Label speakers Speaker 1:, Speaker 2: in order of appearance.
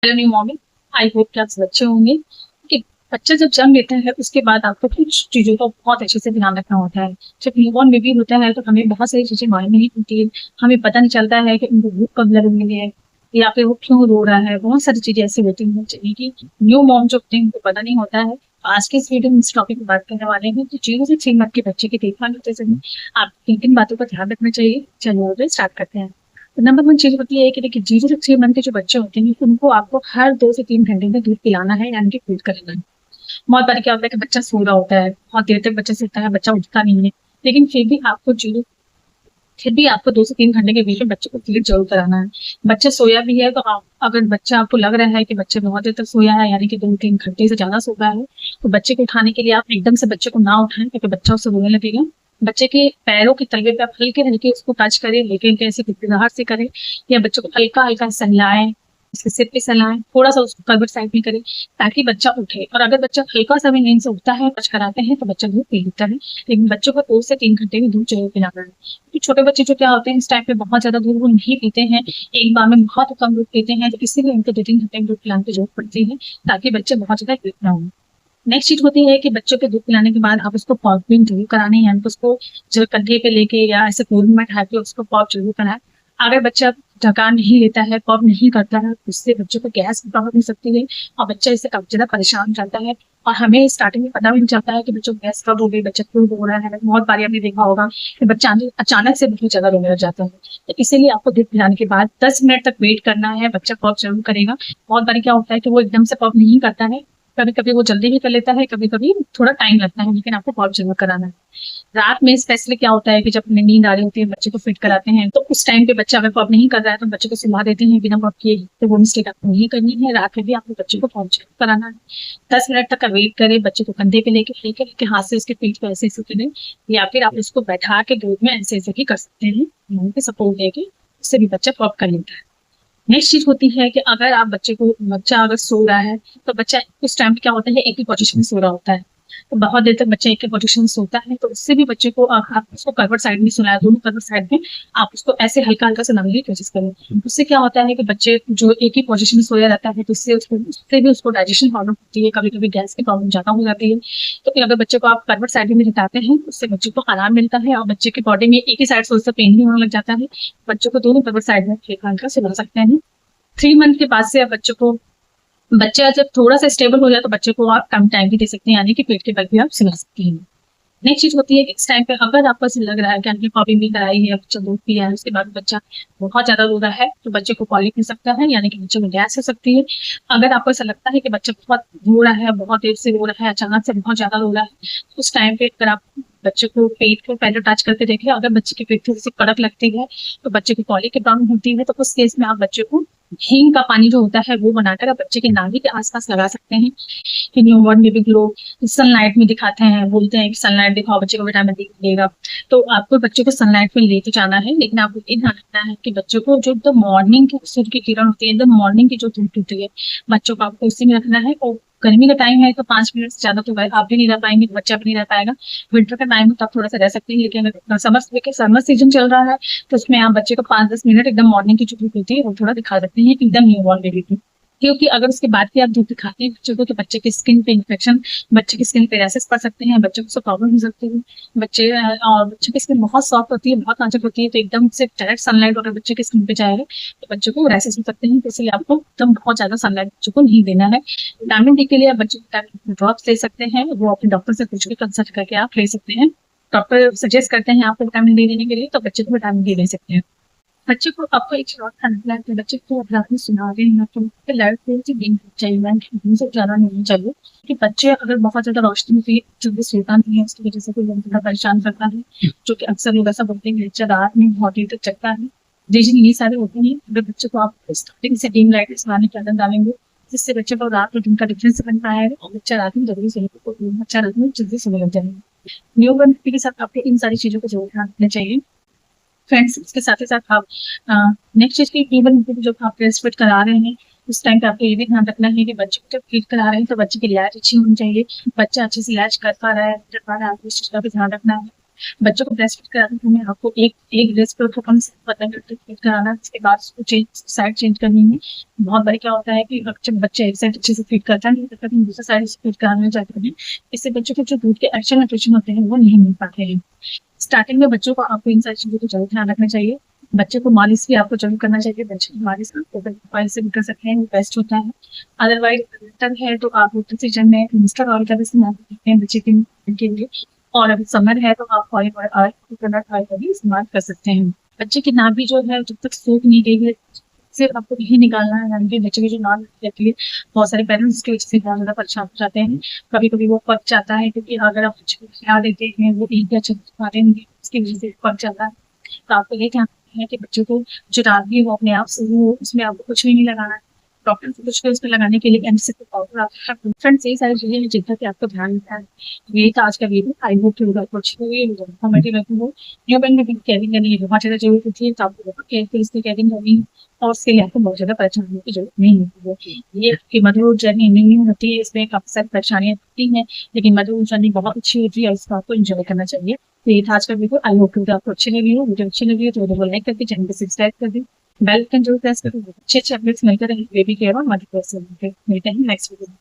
Speaker 1: Hello new morning. I hope कि आप सब अच्छे होंगे कि बच्चा जब जन्म लेता है उसके बाद आपको कुछ चीज़ों का बहुत अच्छे से ध्यान रखना होता है। जब न्यूबॉर्न बेबी होता है तो हमें बहुत सारी चीज़ें मालूम नहीं होती है। हमें पता नहीं चलता है कि उनको भूख कब लग रही है या फिर वो क्यों रो रहा है। बहुत सारी चीज़ें ऐसी होती हैं जिन्हें कि न्यू मॉम जो होते हैं उनको पता नहीं होता है। आज के इस वीडियो में इस टॉपिक पर बात करने वाले हैं कि 0 से 3 मंथ के बच्चे की देखभाल होते समय आप किन किन बातों का ध्यान रखना चाहिए। चलिए स्टार्ट करते हैं। तो नंबर वन चीज होती है कि देखिए 0 से 6 मंथ के जो बच्चे होते हैं उनको आपको हर 2 से 3 घंटे में दूध पिलाना है, यानी कि फीड कराना है। बहुत बार क्या होता है कि बच्चा सो रहा होता है, बहुत देर तक बच्चा सोता है, बच्चा उठता नहीं है। लेकिन फिर भी आपको 2 से 3 घंटे के बीच में बच्चे को फीड जरूर कराना है। बच्चा सोया भी है तो आप, अगर बच्चा आपको लग रहा है कि बच्चे बहुत देर तक सोया है, यानी कि 2 3 घंटे से ज्यादा सोया है, तो बच्चे को उठाने के लिए आप एकदम से बच्चे को ना उठाएं, क्योंकि बच्चा उससे रोने लगेगा। बच्चे के पैरों के तलवे पे आप हल्के हल्के उसको टच करें, लेकिन कैसे गुदगुदाहट से करें, या बच्चे को हल्का हल्का सहलाएं, उसके सिर पे सहलाएं, थोड़ा सा उसको करवट साइड में करें ताकि बच्चा उठे। और अगर बच्चा हल्का सा भी नींद से उठता है, टच कराते हैं, तो बच्चा दूध पी लेता है। लेकिन बच्चों को 2 से 3 घंटे में दूध जरूर पिलाना है, क्योंकि छोटे बच्चे जो क्या होते हैं इस टाइम पे बहुत ज्यादा दूध वो नहीं पीते हैं, एक बार में बहुत कम दूध पीते हैं, तो इसीलिए उनको 2 3 घंटे में दूध पिलाने की जरूरत पड़ती है, ताकि बच्चे बहुत ज्यादा वीक ना हो। नेक्स्ट चीज होती है कि बच्चों के दूध पिलाने के बाद आप उसको पॉपिंग जरूर करानी है, यानी कि उसको जो कंधे पे लेके या ऐसे गोद में बैठा के उसको पॉप जरूर कराएं। अगर बच्चा ढका नहीं लेता है, पॉप नहीं करता है, तो उससे बच्चों को गैस की प्रॉब्लम हो सकती है और बच्चा इससे काफी ज्यादा परेशान रहता है। और हमें स्टार्टिंग में पता भी नहीं चलता है कि बच्चों को गैस कब हो गई, बच्चा क्यों रो रहा है। बहुत बार आपने देखा होगा कि बच्चा अचानक से बहुत ज्यादा रोने लग जाता है। तो इसीलिए आपको दूध पिलाने के बाद 10 मिनट तक वेट करना है, बच्चा पॉप जरूर करेगा। बहुत बार क्या होता है कि वो एकदम से पॉप नहीं करता है, कभी कभी वो जल्दी भी कर लेता है, कभी कभी थोड़ा टाइम लगता है, लेकिन आपको पॉप जरूर कराना है। रात में स्पेशली क्या होता है कि जब हमें नींद आ रही होती है, बच्चे को फिट कराते हैं, तो उस टाइम पे बच्चा अगर पॉप नहीं कर रहा है तो बच्चे को सुला देते हैं बिना पॉप किए। तो वो मिस्टेक आपको नहीं करनी है। रात में भी आपको बच्चे को पॉप जरूर कराना है। 10 मिनट तक का वेट करें, बच्चे को कंधे पे लेके हल्के हल्के हाथ से उसके पीठ पे ऐसे ऐसे करें, या फिर आप उसको बैठा के दूध में ऐसे ऐसे भी कर सकते हैं, मुंह पे सपोर्ट लेके, उससे भी बच्चा पॉप कर लेता है। नेक्स्ट चीज होती है कि अगर आप बच्चा अगर सो रहा है, तो बच्चा उस टाइम पे क्या होता है एक ही पोजीशन में सो रहा होता है। तो बहुत देर तक बच्चा एक ही पोजीशन में सोता है, तो उससे भी बच्चे को आप उसको करवट साइड में सुलाया, दोनों करवट साइड में आप उसको ऐसे हल्का हल्का सुलाने की कोशिश करें। उससे क्या होता है कि बच्चे जो एक ही पोजीशन में सोया रहता है, तो उससे भी उसको डाइजेशन प्रॉब्लम होती है, कभी कभी गैस की प्रॉब्लम ज्यादा हो जाती है। तो फिर अगर बच्चे को आप करवट साइड में लेटाते हैं, तो उससे बच्चे को आराम मिलता है और बच्चे की बॉडी में एक ही साइड से पेन भी होने लग जाता है। बच्चों को दोनों करवट साइड में हल्का हल्का सुला सकते हैं। 3 मंथ के बाद से आप बच्चा जब थोड़ा सा स्टेबल हो जाए तो बच्चे को आप कम टाइम भी दे सकते हैं, यानी कि पेट के बल भी आप सिला सकते हैं। नेक्स्ट चीज होती है कि इस टाइम पे अगर आपको ऐसा लग रहा है कि हमने पॉपी भी कराई है, बच्चा दूध पिया है, उसके बाद बच्चा बहुत ज्यादा रो रहा है, तो बच्चे को पॉलिप मिल सकता है, यानी कि बच्चे में गैस हो सकती है। अगर आपको ऐसा लगता है कि बच्चा बहुत रो रहा है, बहुत देर से रो रहा है, अचानक से बहुत ज्यादा रो रहा है, तो उस टाइम पे अगर आप बच्चे को पेट को पहले टच करके देखें, अगर बच्चे की पेट थोड़ी सी कड़क लगती है तो बच्चे की पॉलिप की प्रॉब्लम होती है। तो उस केस में आप बच्चे को हींग का पानी जो होता है वो बनाकर आप बच्चे के नाभि के आसपास लगा सकते हैं। कि न्यूबॉर्न बेबी ग्लो सनलाइट में दिखाते हैं, बोलते हैं कि सनलाइट दिखाओ बच्चे को, विटामिन डी मिलेगा। तो आपको बच्चे को सनलाइट में लेके जाना है, लेकिन आपको ये ध्यान रखना है कि बच्चों को जो द मॉर्निंग की सूर्य की किरण होती है, द मॉर्निंग की जो धूप होती है, बच्चों को आपको उसी में रखना है। और गर्मी का टाइम है तो 5 मिनट से ज्यादा तो आप भी नहीं रह पाएंगे, बच्चा भी नहीं रह पाएगा। विंटर का टाइम है तो आप थोड़ा सा रह सकते हैं, लेकिन अगर समर सीजन चल रहा है तो उसमें आप बच्चे को 5 10 मिनट एकदम मॉर्निंग की जो धूप होती है वो थोड़ा दिखा सकते हैं, एकदम न्यूबॉर्न बेबी की। क्योंकि अगर उसके बाद भी आप दूध दिखाते हैं बच्चे को, तो बच्चे की स्किन पे इन्फेक्शन, बच्चे की स्किन पे रैसेस पड़ सकते हैं, बच्चे को प्रॉब्लम हो सकती है। और बच्चे की स्किन बहुत सॉफ्ट होती है, बहुत नाजुक होती है, तो एकदम से डायरेक्ट सनलाइट अगर बच्चे की स्किन पे जाएगा तो बच्चे को रैसेस हो सकते हैं। तो इसलिए आपको एकदम बहुत ज्यादा सनलाइट बच्चों को नहीं देना है। विटामिन डी के लिए आप बच्चे को ड्रॉप्स ले सकते हैं, वो अपने डॉक्टर से कुछ भी कंसल्ट करके आप ले सकते हैं। डॉक्टर सजेस्ट करते हैं आपको विटामिन डी देने के लिए, तो बच्चे को विटामिन डी दे सकते हैं। बच्चे को आपको एक चीज और ध्यान रखना है कि बच्चे को अगर आपने सुना रहे हैं तो उसके लाइट थोड़ी सी dim होनी चाहिए, लाइट से ज्यादा नहीं होनी चाहिए, कि बच्चे अगर बहुत ज्यादा रोशनी में भी जल्दी सोता नहीं है, उसकी वजह से कोई बहुत ज्यादा परेशान करता है, जो कि अक्सर लोग ऐसा बोलते हैं कि बच्चा रात में बहुत देर तक जगता है। रीजन ये सारे होते हैं। अगर बच्चे को आप स्टार्टिंग से डिम लाइट सुनाने की आदत डालेंगे, जिससे बच्चे को रात में दिन का डिफरेंस बन पाएगा और बच्चा रात में जल्दी सोने बच्चा रात में जल्दी सोने लग जाएगा। न्यू बर्न के साथ आपको इन सारी चीजों को जरूर ध्यान रखना चाहिए। फ्रेंड्स, इसके साथ ही साथ आप नेक्स्ट चीज की इवन जब आप ब्रेस्ट फीड करा रहे हैं उस टाइम पे आपको ये भी ध्यान रखना है कि बच्चे को जब फीड करा रहे हैं तो बच्चे की लैच अच्छी होनी चाहिए, बच्चा अच्छे से लैच कर पा रहा है, कर पा रहा है, इस चीज का भी ध्यान रखना है। बच्चों को ब्रेस्ट फीड कराते समय आपको एक ड्रेस पर तो कम से कम 15 मिनट तक फीड कराना है, उसके बाद उसको साइड चेंज करनी है। बहुत बार क्या होता है कि जब बच्चे एक साइड अच्छे से फीड करता है तब तक हम दूसरी साइड से फीड कराने जाते हैं, इससे बच्चों को जो दूध के एक्चुअल न्यूट्रिशन होते हैं वो नहीं मिल पाते हैं। स्टार्टिंग में बच्चों को आपको इन सारी चीज़ों का जरूर ध्यान रखना चाहिए। बच्चे को मालिश भी आपको जरूर करना चाहिए, बच्चे की मालिश आप ऑयल से भी कर सकते हैं, वो बेस्ट होता है। अदरवाइज विंटर है तो आप विंटर सीजन में मिस्टर ऑयल का भी इस्तेमाल कर सकते हैं बच्चे के लिए, और अभी समर है तो आप ऑलिव ऑयल कोकोनट ऑयल का भी इस्तेमाल कर सकते हैं। बच्चे की नाभि जो है जब तक सूख नहीं गई है सिर्फ आपको यही निकालना है, यानी कि बच्चे की जो नाक रहती है, बहुत सारे पेरेंट्स इसकी वजह से बहुत ज़्यादा परेशान हो जाते हैं। कभी-कभी वो पक जाता है, क्योंकि अगर आप बच्चे को खिला देते हैं, वो 1 या 6 खा देंगे, उसकी वजह से पक जाता है। तो आपको ये ध्यान रखना है कि बच्चों को जो नाभि है वो अपने आप से वो उसमें आपको कुछ भी नहीं लगाना है। डॉक्टर से पूछ के उसमें लगाने के लिए एंटीसेप्टिक पाउडर आप फ्रेंड्स यही सारी चीज़ें हैं जिनका कि आपको ध्यान रखना है। ये था आज का वीडियो, आई होप कि आपको अच्छी लगी हो, इन्फॉर्मेटिव लगी हो। न्यू बैग में कैरिंग करनी है बहुत ज़्यादा ज़रूरत होती है, तो आपको बहुत केयरफुल इसकी कैरिंग करनी है, और उसके लिए आपको बहुत ज़्यादा परेशान होने की जरूरत नहीं होती है। ये आपकी मधुर जर्नी नहीं होती है, इसमें काफ़ी सारी परेशानियाँ होती हैं, लेकिन मधुर जर्नी बहुत अच्छी होती है और इसको आपको एंजॉय करना चाहिए। तो ये था आज का वीडियो, आई होप कि आपको अच्छी लगी हो। वीडियो अच्छी लगी हो तो वीडियो को लाइक करके चैनल को सब्सक्राइब कर दें, बेल आइकन जरूर प्रेस करें, अच्छे अच्छे अपडेट्स मिलते रहेंगे बेबी केयर और मदर केयर से। मिलते हैं नेक्स्ट वीडियो में।